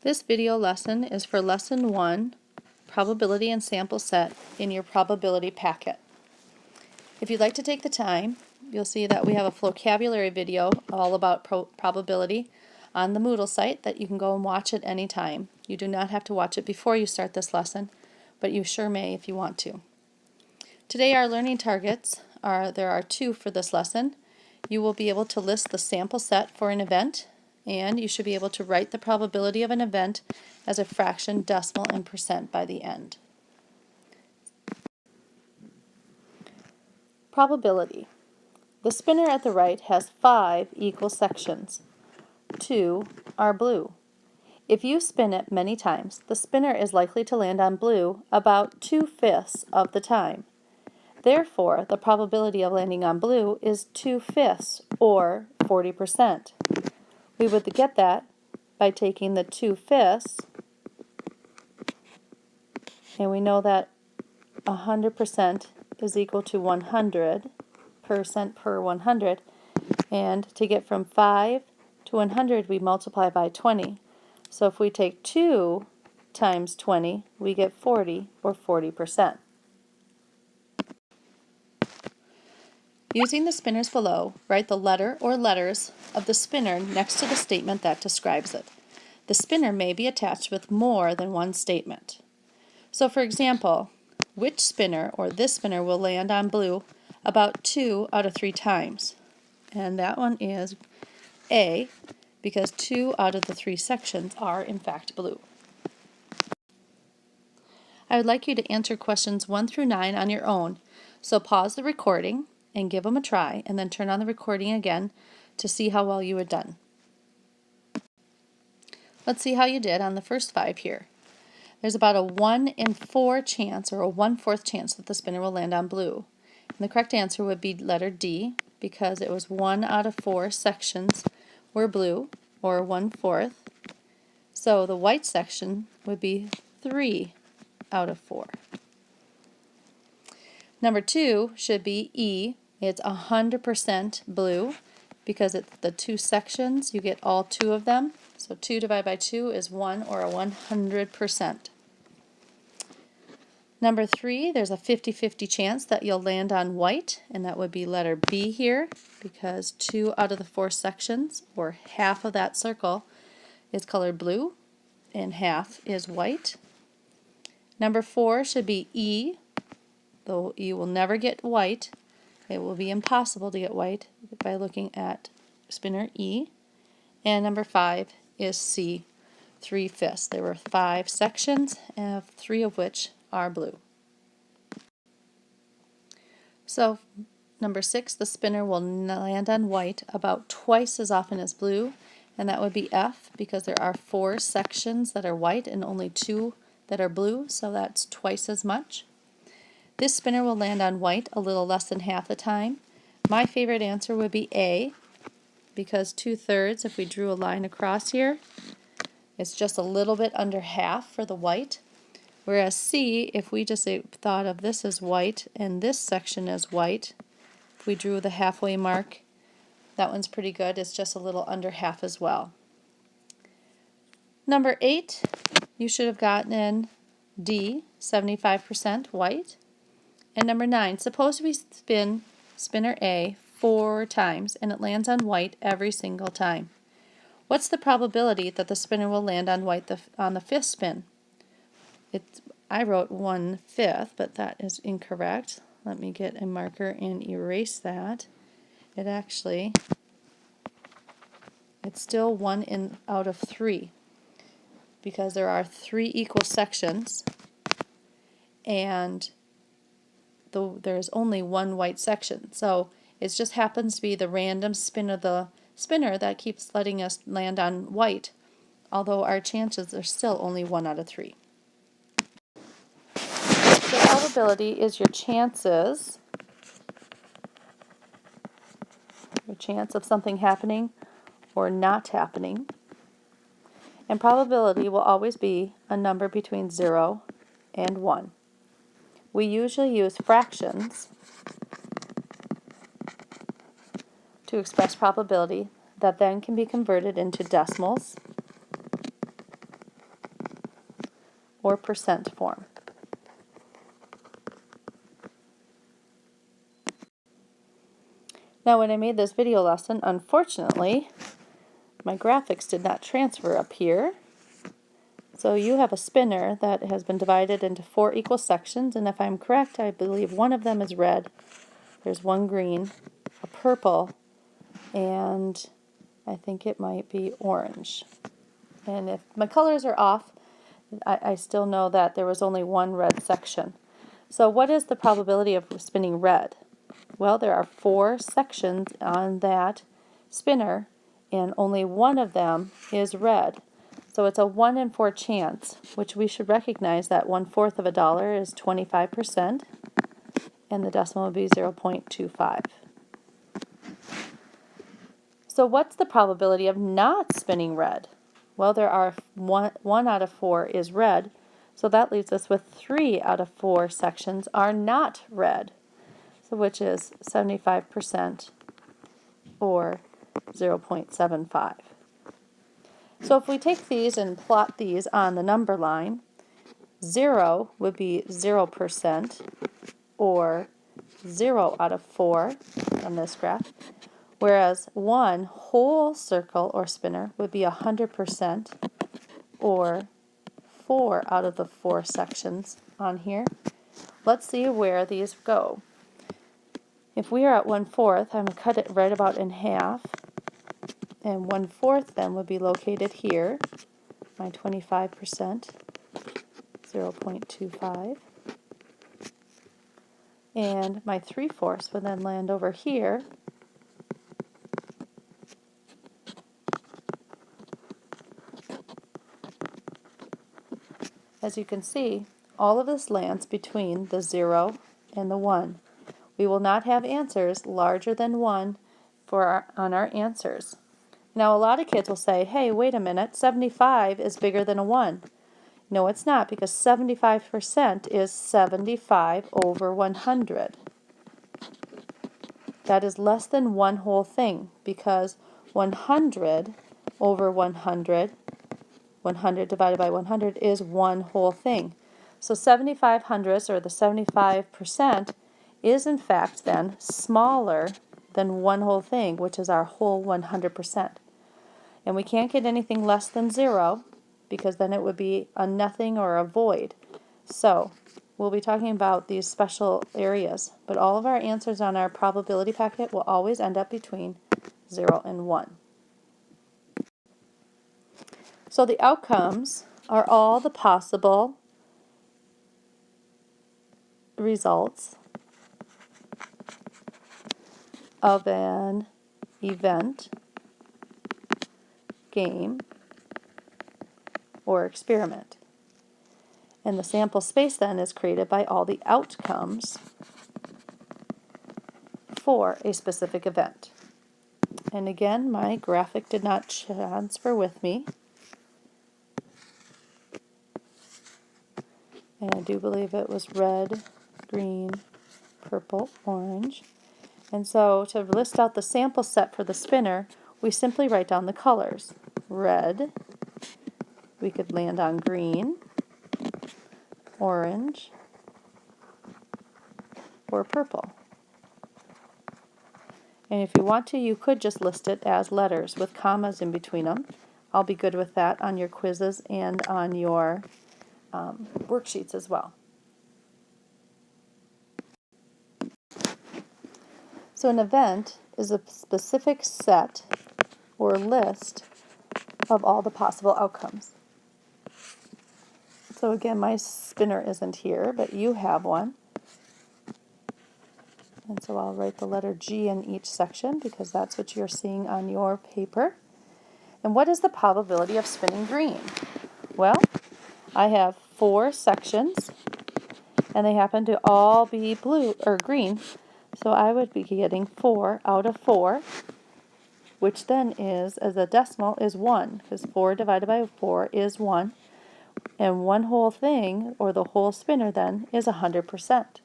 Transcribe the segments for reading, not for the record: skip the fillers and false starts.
This video lesson is for Lesson 1, Probability and Sample Set in your probability packet. If you'd like to take the time, you'll see that we have a vocabulary video all about probability on the Moodle site that you can go and watch at any time. You do not have to watch it before you start this lesson, but you sure may if you want to. Today our learning targets there are two for this lesson. You will be able to list the sample set for an event, and you should be able to write the probability of an event as a fraction, decimal, and percent by the end. Probability. The spinner at the right has 5 equal sections. 2 are blue. If you spin it many times, the spinner is likely to land on blue about 2/5 of the time. Therefore, the probability of landing on blue is 2/5, or 40%. We would get that by taking the 2/5, and we know that 100% is equal to 100% per 100, and to get from 5 to 100 we multiply by 20. So if we take 2 times 20, we get 40, or 40%. Using the spinners below, write the letter or letters of the spinner next to the statement that describes it. The spinner may be attached with more than one statement. So for example, which spinner or this spinner will land on blue about 2 out of 3 times? And that one is A, because 2 out of the 3 sections are in fact blue. I would like you to answer questions 1 through 9 on your own, so pause the recording and give them a try, and then turn on the recording again to see how well you had done. Let's see how you did on the first 5 here. There's about a 1 in 4 chance, or a 1/4 chance, that the spinner will land on blue. And the correct answer would be letter D, because it was 1 out of 4 sections were blue, or 1/4. So the white section would be 3 out of 4. Number 2 should be E. It's 100% blue, because it's the 2 sections, you get all 2 of them. So 2 divided by 2 is 1, or a 100%. Number 3, there's a 50-50 chance that you'll land on white, and that would be letter B here, because 2 out of the 4 sections, or half of that circle, is colored blue, and half is white. Number 4 should be E, though you will never get white. It will be impossible to get white by looking at spinner E. And number 5 is C, 3/5. There were 5 sections, 3 of which are blue. So number 6, the spinner will land on white about twice as often as blue, and that would be F, because there are 4 sections that are white and only 2 that are blue, so that's twice as much. This spinner will land on white a little less than half the time. My favorite answer would be A, because 2/3, if we drew a line across here, it's just a little bit under half for the white. Whereas C, if we just thought of this as white and this section as white, if we drew the halfway mark, that one's pretty good. It's just a little under half as well. Number 8, you should have gotten in D, 75% white. And number 9, suppose we spin spinner A 4 times and it lands on white every single time. What's the probability that the spinner will land on white on the 5th spin? I wrote 1/5, but that is incorrect. Let me get a marker and erase that. It's still 1 out of 3, because there are 3 equal sections, and there's only 1 white section. So it just happens to be the random spin of the spinner that keeps letting us land on white, although our chances are still only 1 out of 3. The probability is your chance of something happening or not happening. And probability will always be a number between 0 and 1. We usually use fractions to express probability that then can be converted into decimals or percent form. Now when I made this video lesson, unfortunately, my graphics did not transfer up here. So you have a spinner that has been divided into 4 equal sections, and if I'm correct, I believe one of them is red, there's one green, a purple, and I think it might be orange. And if my colors are off, I still know that there was only one red section. So what is the probability of spinning red? Well, there are 4 sections on that spinner, and only one of them is red. So it's a 1 in 4 chance, which we should recognize that 1/4 of a dollar is 25%, and the decimal would be 0.25. So what's the probability of not spinning red? Well, there are 1 out of 4 is red, so that leaves us with 3 out of 4 sections are not red, so which is 75% or 0.75. So if we take these and plot these on the number line, 0 would be 0% or 0 out of 4 on this graph, whereas 1 whole circle or spinner would be 100% or 4 out of the 4 sections on here. Let's see where these go. If we are at 1/4, I'm going to cut it right about in half, and 1/4 then would be located here, my 25%, 0.25, and my 3/4 would then land over here, as you can see, all of this lands between the 0 and the 1. We will not have answers larger than 1 on our answers. Now a lot of kids will say, hey, wait a minute, 75 is bigger than a 1. No, it's not, because 75% is 75 over 100. That is less than one whole thing, because 100 over 100, 100 divided by 100 is one whole thing. So 75 hundredths, or the 75%, is in fact then smaller than one whole thing, which is our whole 100%. And we can't get anything less than 0, because then it would be a nothing or a void. So we'll be talking about these special areas, but all of our answers on our probability packet will always end up between 0 and 1. So the outcomes are all the possible results of an event, game, or experiment. And the sample space then is created by all the outcomes for a specific event. And again, my graphic did not transfer with me. And I do believe it was red, green, purple, orange. And so to list out the sample set for the spinner, we simply write down the colors. Red, we could land on green, orange, or purple. And if you want to, you could just list it as letters with commas in between them. I'll be good with that on your quizzes and on your worksheets as well. So an event is a specific set or list of all the possible outcomes. So again, my spinner isn't here, but you have one. And so I'll write the letter G in each section because that's what you're seeing on your paper. And what is the probability of spinning green? Well, I have 4 sections, and they happen to all be blue or green. So I would be getting 4 out of 4, which then is, as a decimal, is 1, because 4 divided by 4 is 1. And one whole thing, or the whole spinner then, is 100%.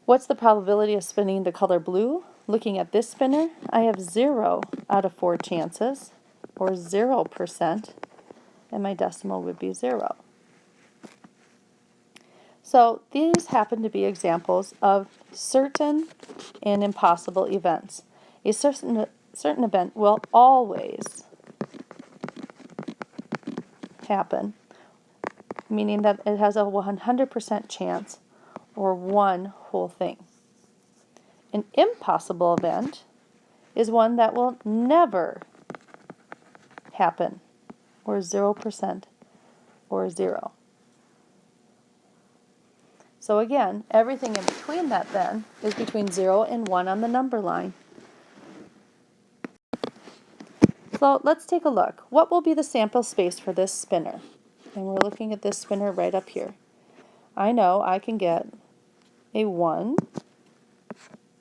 What's the probability of spinning the color blue? Looking at this spinner, I have 0 out of 4 chances, or 0%, and my decimal would be 0. So these happen to be examples of certain and impossible events. A certain event will always happen, meaning that it has a 100% chance, or one whole thing. An impossible event is one that will never happen, or 0%, or 0. So again, everything in between that then is between 0 and 1 on the number line. So let's take a look. What will be the sample space for this spinner? And we're looking at this spinner right up here. I know I can get a 1,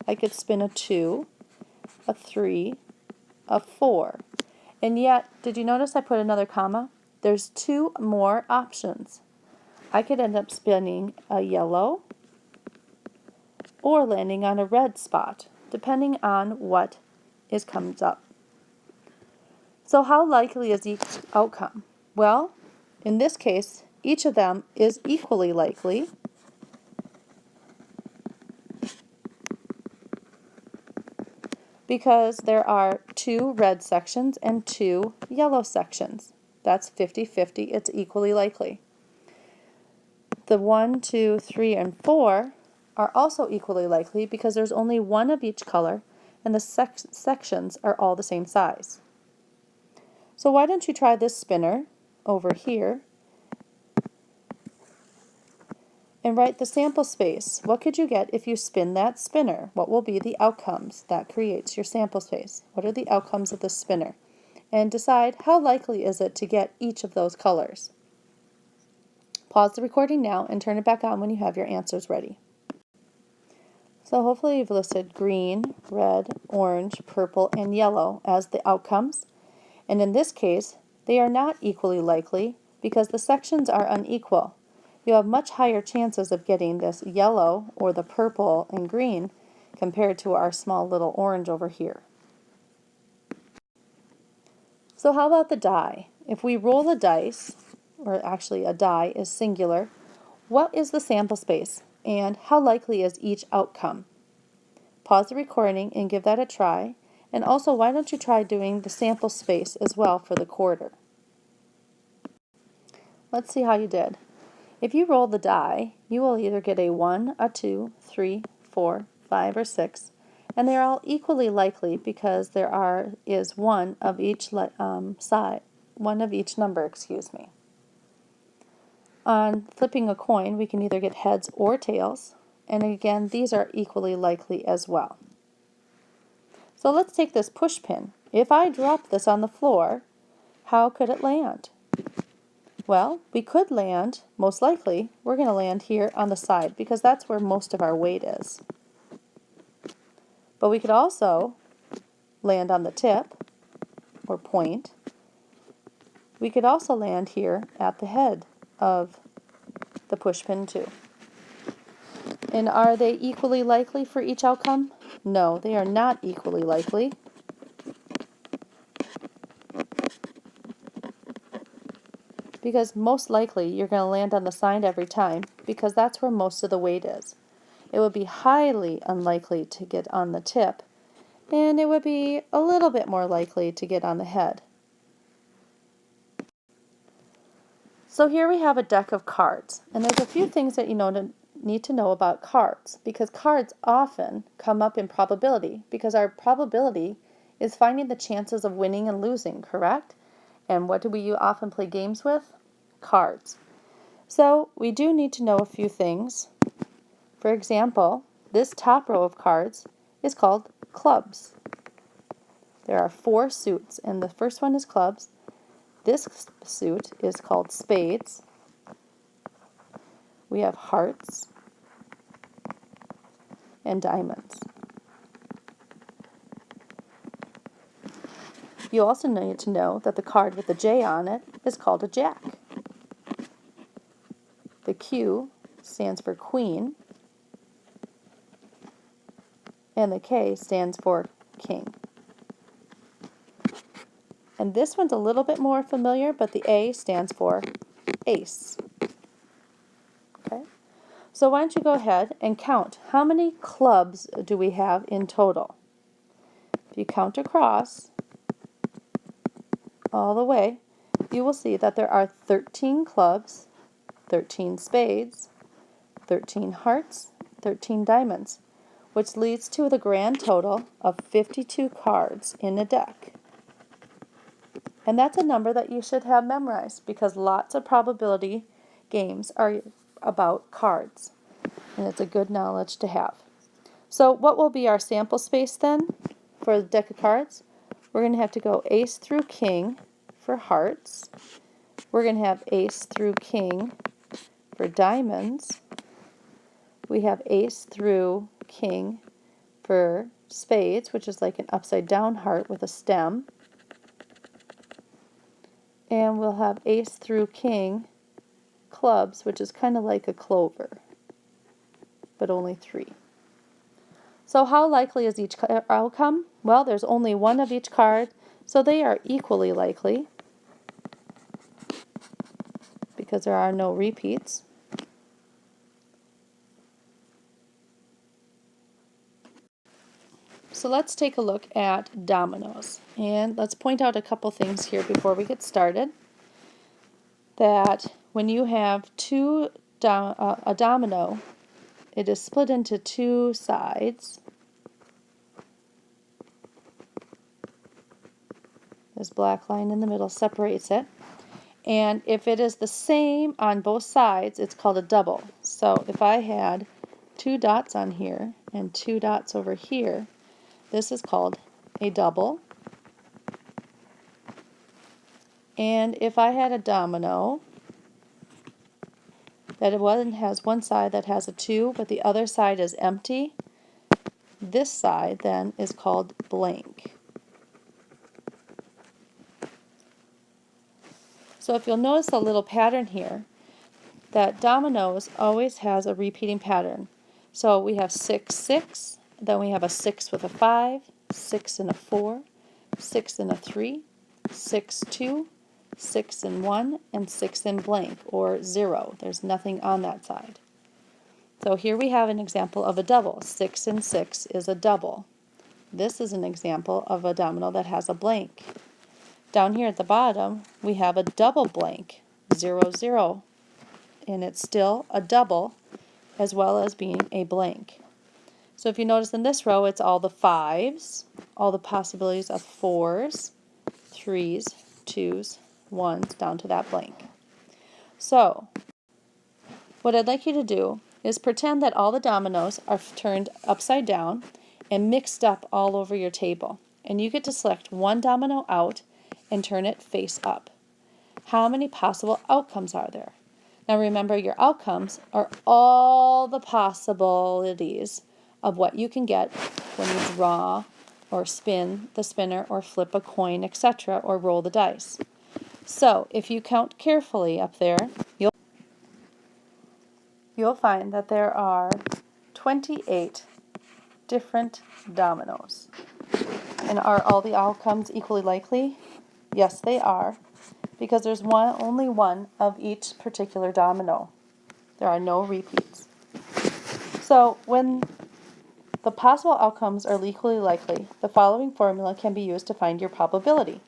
I could spin a 2, a 3, a 4. And yet, did you notice I put another comma? There's 2 more options. I could end up spinning a yellow or landing on a red spot, depending on what comes up. So how likely is each outcome? Well, in this case, each of them is equally likely, because there are 2 red sections and 2 yellow sections. That's 50-50. It's equally likely. The 1, 2, 3, and 4 are also equally likely because there's only 1 of each color and the sections are all the same size. So why don't you try this spinner over here and write the sample space. What could you get if you spin that spinner? What will be the outcomes that creates your sample space? What are the outcomes of the spinner? And decide how likely is it to get each of those colors. Pause the recording now and turn it back on when you have your answers ready. So hopefully you've listed green, red, orange, purple, and yellow as the outcomes. And in this case, they are not equally likely because the sections are unequal. You have much higher chances of getting this yellow or the purple and green compared to our small little orange over here. So how about the die? If we roll a dice, or actually a die is singular, what is the sample space and how likely is each outcome? Pause the recording and give that a try. And also, why don't you try doing the sample space as well for the quarter? Let's see how you did. If you roll the die, you will either get a 1, a 2, 3, 4, 5, or 6, and they're all equally likely because there is one of each side, one of each number, excuse me. On flipping a coin, we can either get heads or tails, and again, these are equally likely as well. So let's take this push pin. If I drop this on the floor, how could it land? Well, we could land, most likely, we're going to land here on the side because that's where most of our weight is. But we could also land on the tip, or point. We could also land here at the head of the push pin too. And are they equally likely for each outcome? No, they are not equally likely. Because most likely you're going to land on the side every time because that's where most of the weight is. It would be highly unlikely to get on the tip, and it would be a little bit more likely to get on the head. So here we have a deck of cards, and there's a few things that you need to know about cards, because cards often come up in probability, because our probability is finding the chances of winning and losing, correct? And what do we often play games with? Cards. So we do need to know a few things. For example, this top row of cards is called clubs. There are 4 suits, and the first one is clubs. This suit is called spades. We have hearts and diamonds. You also need to know that the card with the J on it is called a jack. The Q stands for queen, and the K stands for king. And this one's a little bit more familiar, but the A stands for ace. Okay? So why don't you go ahead and count. How many clubs do we have in total? If you count across all the way, you will see that there are 13 clubs, 13 spades, 13 hearts, 13 diamonds, which leads to the grand total of 52 cards in a deck. And that's a number that you should have memorized because lots of probability games are about cards. And it's a good knowledge to have. So what will be our sample space then for the deck of cards? We're going to have to go ace through king for hearts. We're going to have ace through king for diamonds. We have ace through king for spades, which is like an upside down heart with a stem. And we'll have ace through king clubs, which is kind of like a clover, but only 3. So how likely is each outcome? Well, there's only one of each card, so they are equally likely because there are no repeats. So let's take a look at dominoes. And let's point out a couple things here before we get started. That when you have a domino, it is split into 2 sides. This black line in the middle separates it. And if it is the same on both sides, it's called a double. So if I had 2 dots on here and 2 dots over here, this is called a double. And if I had a domino that has one side that has a 2, but the other side is empty, this side then is called blank. So if you'll notice a little pattern here, that dominoes always has a repeating pattern. So we have 6, 6, then we have a 6 with a 5, 6 and a 4, 6 and a 3, 6, 2, 6 and 1, and 6 and blank, or 0. There's nothing on that side. So here we have an example of a double. 6 and 6 is a double. This is an example of a domino that has a blank. Down here at the bottom, we have a double blank, 0, 0, and it's still a double as well as being a blank. So if you notice in this row, it's all the 5s, all the possibilities of 4s, 3s, 2s, 1s, down to that blank. So what I'd like you to do is pretend that all the dominoes are turned upside down and mixed up all over your table. And you get to select one domino out and turn it face up. How many possible outcomes are there? Now remember, your outcomes are all the possibilities of what you can get when you draw or spin the spinner or flip a coin, etc., or roll the dice. So if you count carefully up there, you'll find that there are 28 different dominoes. And are all the outcomes equally likely? Yes, they are, because there's only one of each particular domino. There are no repeats. So when the possible outcomes are equally likely, the following formula can be used to find your probability.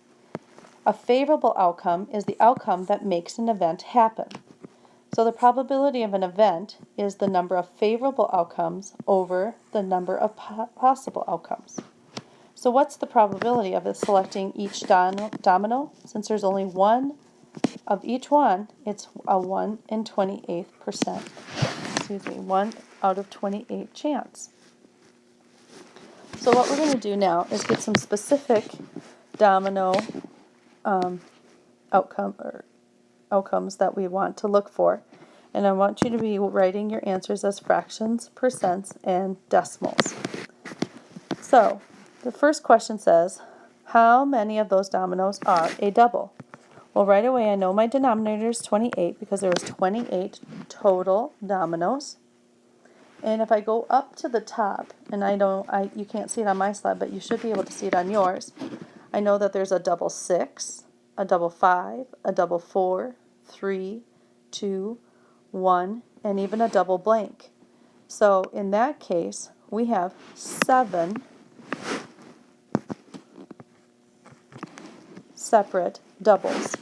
A favorable outcome is the outcome that makes an event happen. So the probability of an event is the number of favorable outcomes over the number of possible outcomes. So what's the probability of us selecting each domino? Since there's only one of each one, it's a 1 in 28%. 1 out of 28 chance. So what we're going to do now is get some specific domino outcomes that we want to look for. And I want you to be writing your answers as fractions, percents, and decimals. So the first question says, how many of those dominoes are a double? Well, right away I know my denominator is 28 because there was 28 total dominoes. And if I go up to the top, and you can't see it on my slide, but you should be able to see it on yours, I know that there's a double 6, a double 5, a double 4, 3, 2, 1, and even a double blank. So in that case, we have 7 separate doubles.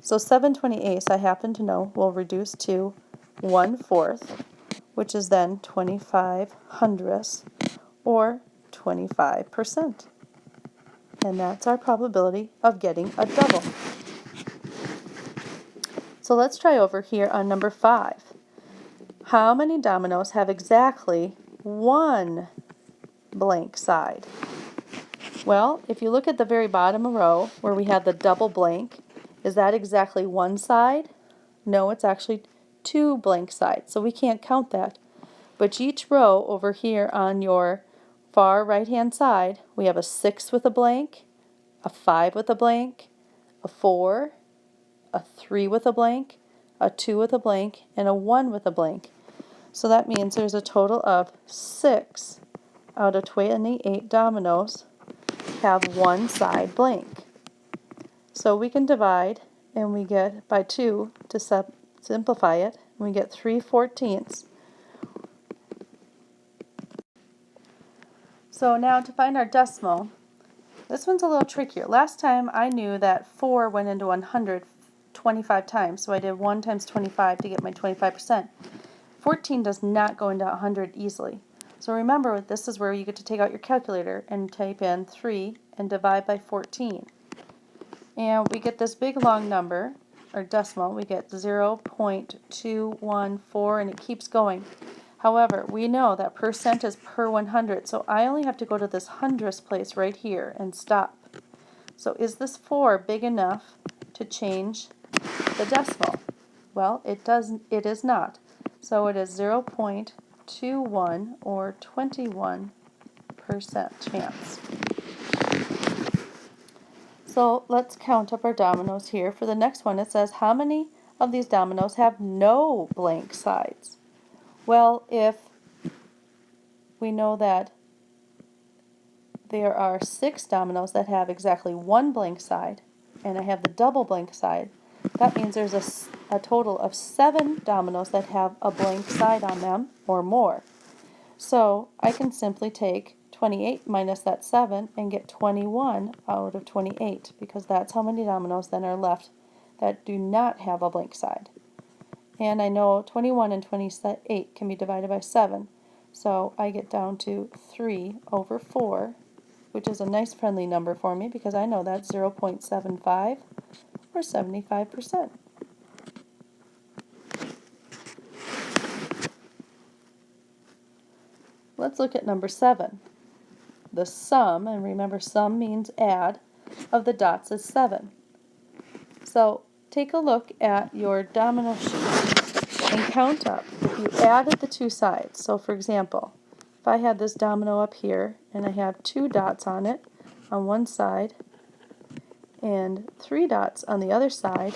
So 7/28, I happen to know, will reduce to 1/4, which is then 25 hundredths, or 25%. And that's our probability of getting a double. So let's try over here on number 5. How many dominoes have exactly one blank side? Well, if you look at the very bottom row where we have the double blank, is that exactly one side? No, it's actually 2 blank sides, so we can't count that. But each row over here on your far right-hand side, we have a 6 with a blank, a 5 with a blank, a 4, a 3 with a blank, a 2 with a blank, and a 1 with a blank. So that means there's a total of 6 out of 28 dominoes have one side blank. So we can divide, and we get by 2 to simplify it, and we get 3/14. So now to find our decimal, this one's a little trickier. Last time I knew that 4 went into 100 25 times, so I did 1 times 25 to get my 25%. 14 does not go into 100 easily. So remember, this is where you get to take out your calculator and type in 3 and divide by 14. And we get this big long number, or decimal. We get 0.214, and it keeps going. However, we know that percent is per 100, so I only have to go to this hundredths place right here and stop. So is this 4 big enough to change the decimal? Well, it is not. So it is 0.21, or 21% chance. So let's count up our dominoes here. For the next one, it says, how many of these dominoes have no blank sides? Well, if we know that there are 6 dominoes that have exactly one blank side, and I have the double blank side, that means there's a total of 7 dominoes that have a blank side on them, or more. So I can simply take 28 minus that 7 and get 21 out of 28, because that's how many dominoes then are left that do not have a blank side. And I know 21 and 28 can be divided by 7, so I get down to 3/4, which is a nice friendly number for me because I know that's 0.75, or 75%. Let's look at number 7. The sum, and remember sum means add, of the dots is 7. So take a look at your domino sheet and count up. If you added the 2 sides, so for example, if I had this domino up here and I have 2 dots on it on one side and 3 dots on the other side,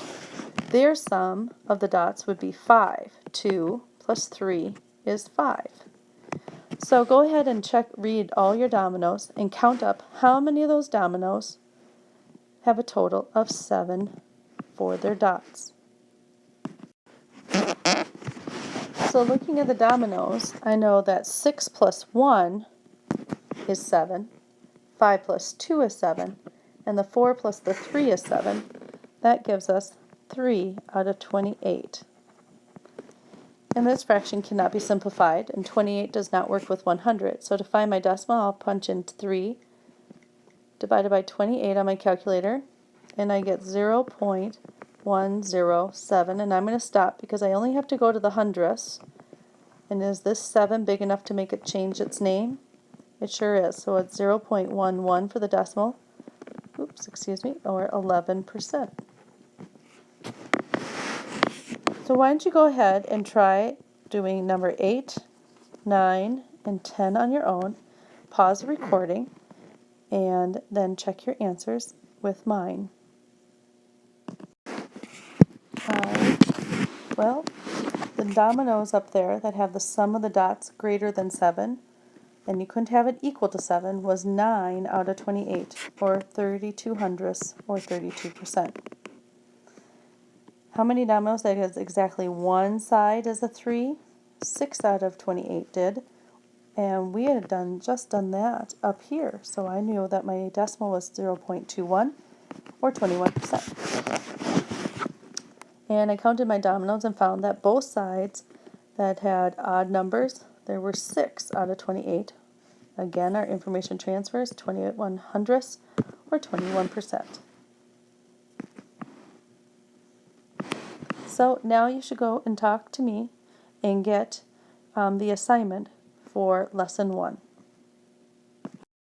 their sum of the dots would be 5. 2 plus 3 is 5. So go ahead and read all your dominoes and count up how many of those dominoes have a total of 7 for their dots. So looking at the dominoes, I know that 6 plus 1 is 7, 5 plus 2 is 7, and the 4 plus the 3 is 7. That gives us 3 out of 28. And this fraction cannot be simplified, and 28 does not work with 100. So to find my decimal, I'll punch in 3 divided by 28 on my calculator, and I get 0.107, and I'm going to stop because I only have to go to the hundredths. And is this 7 big enough to make it change its name? It sure is. So it's 0.11 for the decimal, or 11%. So why don't you go ahead and try doing number 8, 9, and 10 on your own. Pause the recording and then check your answers with mine. Well, the dominoes up there that have the sum of the dots greater than 7 and you couldn't have it equal to 7, was 9 out of 28, or 32 hundredths, or 32%. How many dominoes that has exactly one side as a 3? 6 out of 28 did. And we had just done that up here, so I knew that my decimal was 0.21, or 21%. And I counted my dominoes and found that both sides that had odd numbers, there were 6 out of 28. Again, our information transfer is 21 hundredths, or 21%. So now you should go and talk to me and get the assignment for lesson 1.